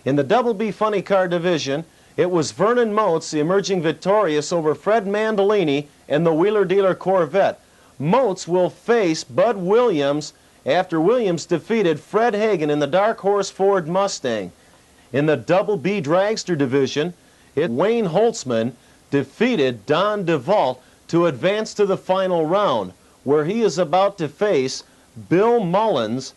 In the Double B Funny Car division, it was Vernon Motes, the emerging victorious over Fred Mandolini and the Wheeler Dealer Corvette. Motes will face Bud Williams after Williams defeated Fred Hagen in the Dark Horse Ford Mustang. In the Double B Dragster division, Wayne Holtzman defeated Don DeVault to advance to the final round, where he is about to face Bill Mullins,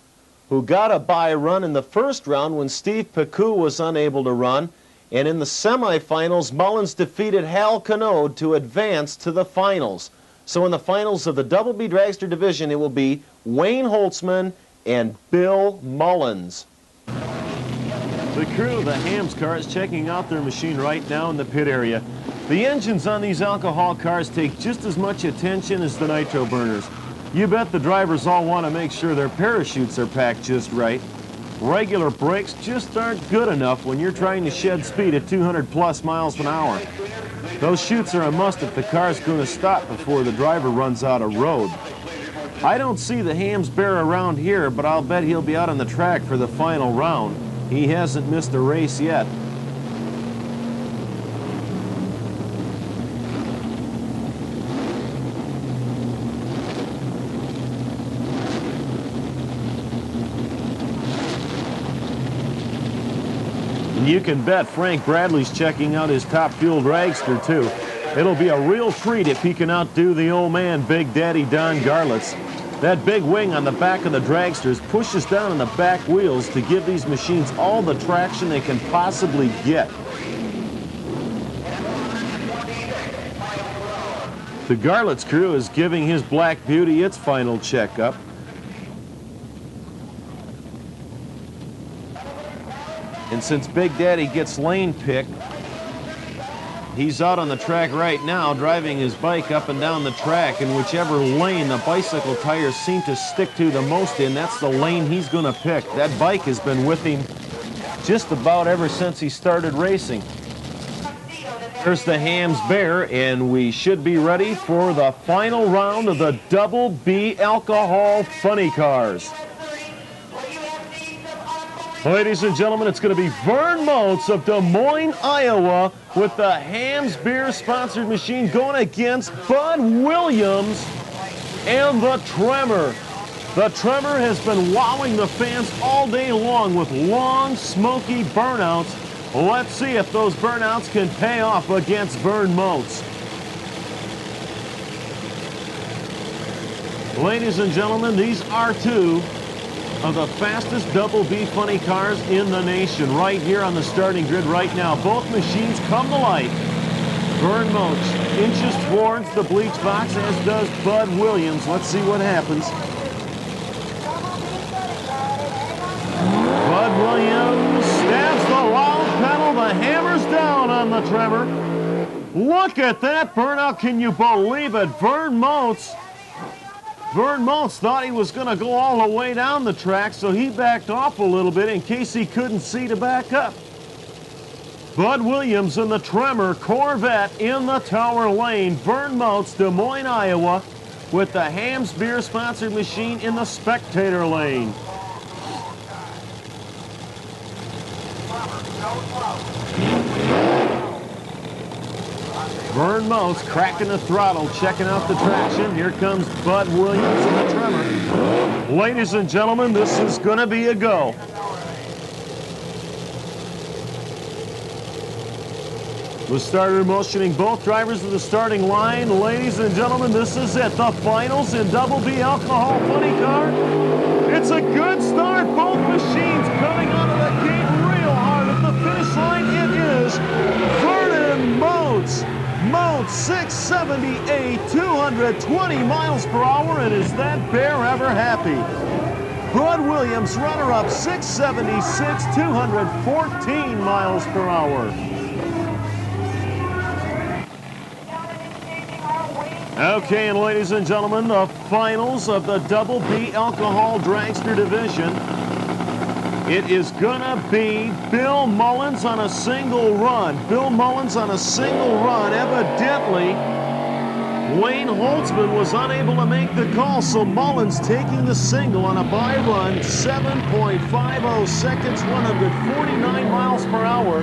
who got a bye run in the first round when Steve Pecou was unable to run. And in the semifinals, Mullins defeated Hal Canode to advance to the finals. So in the finals of the Double B Dragster division, it will be Wayne Holtzman and Bill Mullins. The crew of the Hams car is checking out their machine right now in the pit area. The engines on these alcohol cars take just as much attention as the nitro burners. You bet the drivers all want to make sure their parachutes are packed just right. Regular brakes just aren't good enough when you're trying to shed speed at 200 plus miles an hour. Those chutes are a must if the car's going to stop before the driver runs out of road. I don't see the Hams bear around here, but I'll bet he'll be out on the track for the final round. He hasn't missed a race yet. You can bet Frank Bradley's checking out his top fuel dragster too. It'll be a real treat if he can outdo the old man, Big Daddy Don Garlits. That big wing on the back of the dragsters pushes down on the back wheels to give these machines all the traction they can possibly get. The Garlits crew is giving his Black Beauty its final checkup. And since Big Daddy gets lane picked, he's out on the track right now driving his bike up and down the track, and whichever lane the bicycle tires seem to stick to the most in, that's the lane he's going to pick. That bike has been with him just about ever since he started racing. There's the Hams Bear, and we should be ready for the final round of the Double B Alcohol Funny Cars. Ladies and gentlemen, it's going to be Vern Motes of Des Moines, Iowa, with the Hams Beer sponsored machine going against Bud Williams and the Tremor. The Tremor has been wowing the fans all day long with long, smoky burnouts. Let's see if those burnouts can pay off against Vern Motes. Ladies and gentlemen, these are two of the fastest Double B funny cars in the nation right here on the starting grid right now. Both machines come to life. Vern Motes inches towards the bleach box, as does Bud Williams. Let's see what happens. Bud Williams stabs the loud pedal. The hammer's down on the Tremor. Look at that burnout. Can you believe it? Vern Motes thought he was going to go all the way down the track, so he backed off a little bit in case he couldn't see to back up. Bud Williams in the Tremor Corvette in the Tower Lane. Vern Motes, Des Moines, Iowa, with the Hams Beer sponsored machine in the Spectator Lane. Vern Motes cracking the throttle, checking out the traction. Here comes Bud Williams in the Tremor. Ladies and gentlemen, this is going to be a go. The starter motioning both drivers to the starting line. Ladies and gentlemen, this is it. The finals in Double B Alcohol Funny Car. It's a good start. Both machines coming out of the gate real hard. At the finish line, it is Vernon Motes. Motes 678, 220 miles per hour, and is that bear ever happy? Bud Williams, runner-up, 676, 214 miles per hour. Okay, and ladies and gentlemen, the finals of the Double B Alcohol Dragster Division. It is gonna be Bill Mullins on a single run. Bill Mullins on a single run. Evidently, Wayne Holtzman was unable to make the call, so Mullins taking the single on a by run, 7.50 seconds, 149 miles per hour.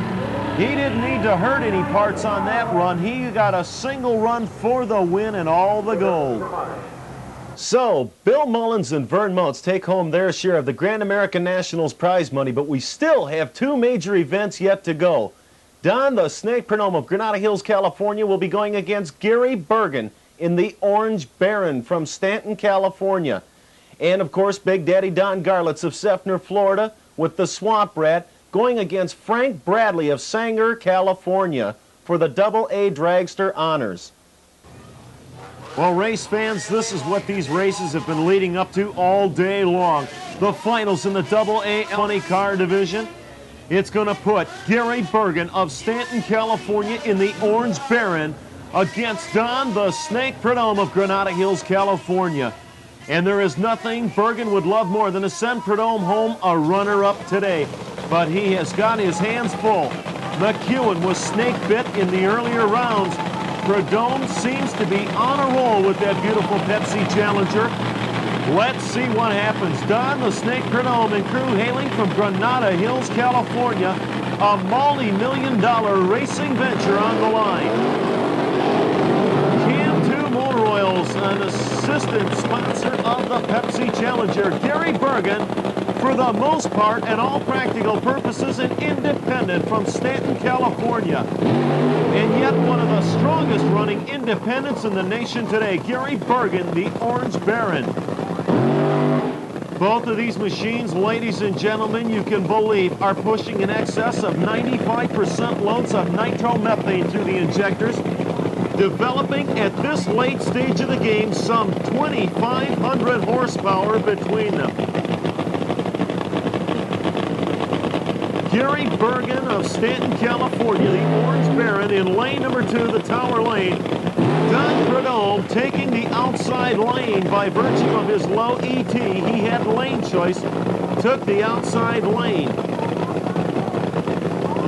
He didn't need to hurt any parts on that run. He got a single run for the win and all the gold. So, Bill Mullins and Vern Motes take home their share of the Grand American Nationals prize money, but we still have two major events yet to go. Dunn, the Snake Prudhomme of Granada Hills, California, will be going against Gary Bergen in the Orange Baron from Stanton, California. And, of course, Big Daddy Don Garlits of Seffner, Florida, with the Swamp Rat, going against Frank Bradley of Sanger, California, for the Double A Dragster honors. Well, race fans, this is what these races have been leading up to all day long. The finals in the Double A Funny Car Division. It's going to put Gary Bergen of Stanton, California in the Orange Baron against Don the Snake Prudhomme of Granada Hills, California. And there is nothing Bergen would love more than to send Prudhomme home a runner-up today. But he has got his hands full. McEwen was snake bit in the earlier rounds. Prudhomme seems to be on a roll with that beautiful Pepsi Challenger. Let's see what happens. Don the Snake Prudhomme and crew hailing from Granada Hills, California. A multi-million-dollar racing venture on the line. Cam 2 Motor Oils, an assistant sponsor of the Pepsi Challenger. Gary Bergen, for the most part and all practical purposes, an independent from Stanton, California. And yet one of the strongest running independents in the nation today, Gary Bergen, the Orange Baron. Both of these machines, ladies and gentlemen, you can believe, are pushing in excess of 95% loads of nitromethane through the injectors, developing at this late stage of the game some 2,500 horsepower between them. Gary Bergen of Stanton, California, the Orange Baron in lane number 2, the Tower Lane. Don Prudhomme taking the outside lane by virtue of his low ET. He had lane choice, took the outside lane.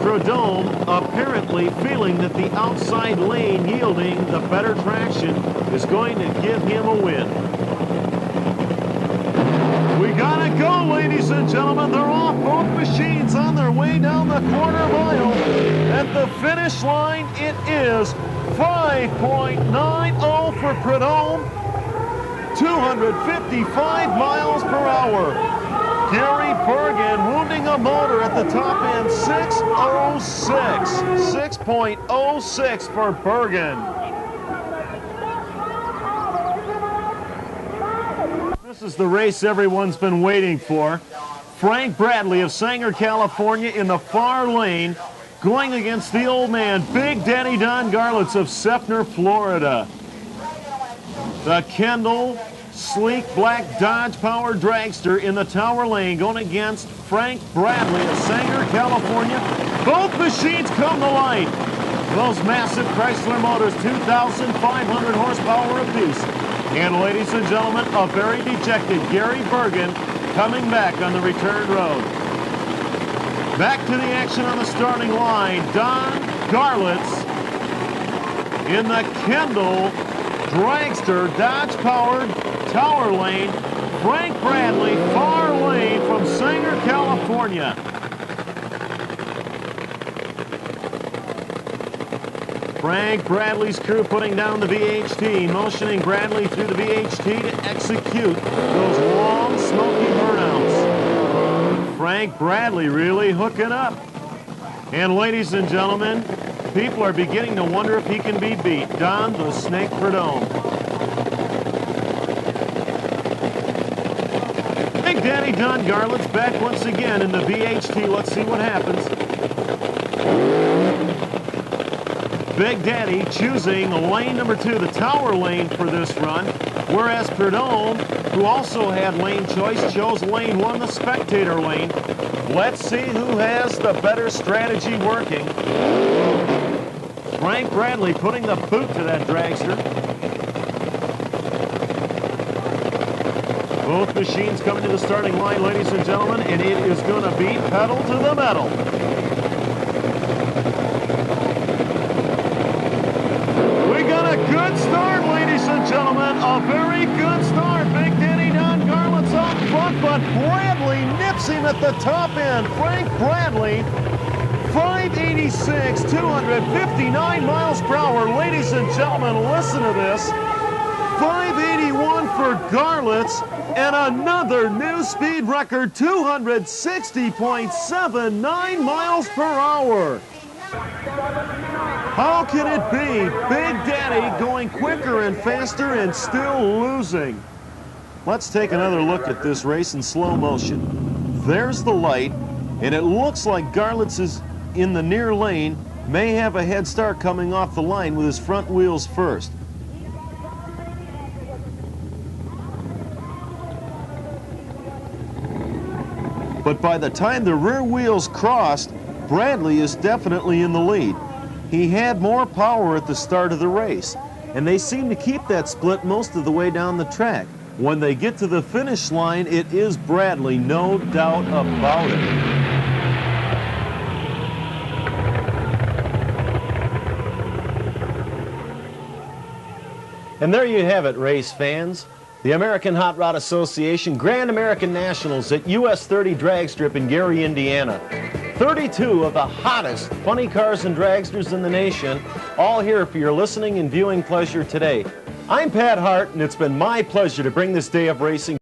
Prudhomme apparently feeling that the outside lane yielding the better traction is going to give him a win. We gotta go, ladies and gentlemen. They're off, both machines on their way down the quarter mile. At the finish line, it is 5.90 for Prudhomme, 255 miles per hour. Gary Bergen wounding a motor at the top end, 6.06 for Bergen. This is the race everyone's been waiting for. Frank Bradley of Sanger, California in the far lane, going against the old man, Big Daddy Don Garlits of Seffner, Florida. The Kendall sleek black Dodge Power Dragster in the tower lane going against Frank Bradley of Sanger, California. Both machines come to light. Those massive Chrysler motors, 2,500 horsepower apiece. And ladies and gentlemen, a very dejected Gary Bergen coming back on the return road. Back to the action on the starting line. Don Garlits in the Kendall Dragster Dodge powered tower lane. Frank Bradley far lane from Sanger, California. Frank Bradley's crew putting down the VHT, motioning Bradley through the VHT to execute those long, smoky burnouts. Frank Bradley really hooking up. And ladies and gentlemen, people are beginning to wonder if he can be beat. Don the Snake Prudhomme. Big Daddy Don Garlits back once again in the VHT. Let's see what happens. Big Daddy choosing lane number 2, the tower lane for this run, whereas Prudhomme, who also had lane choice, chose lane 1, the spectator lane. Let's see who has the better strategy working. Frank Bradley putting the boot to that dragster. Both machines coming to the starting line, ladies and gentlemen, and it is going to be pedal to the metal. Good start, ladies and gentlemen. A very good start. Big Daddy Don Garlits up front, but Bradley nips him at the top end. Frank Bradley, 586, 259 miles per hour. Ladies and gentlemen, listen to this. 581 for Garlits, and another new speed record, 260.79 miles per hour. How can it be? Big Daddy going quicker and faster and still losing. Let's take another look at this race in slow motion. There's the light, and it looks like Garlits is in the near lane, may have a head start coming off the line with his front wheels first. But by the time the rear wheels crossed, Bradley is definitely in the lead. He had more power at the start of the race, and they seem to keep that split most of the way down the track. When they get to the finish line, it is Bradley, no doubt about it. And there you have it, race fans. The American Hot Rod Association Grand American Nationals at US 30 Drag Strip in Gary, Indiana. 32 of the hottest funny cars and dragsters in the nation, all here for your listening and viewing pleasure today. I'm Pat Hart, and it's been my pleasure to bring this day of racing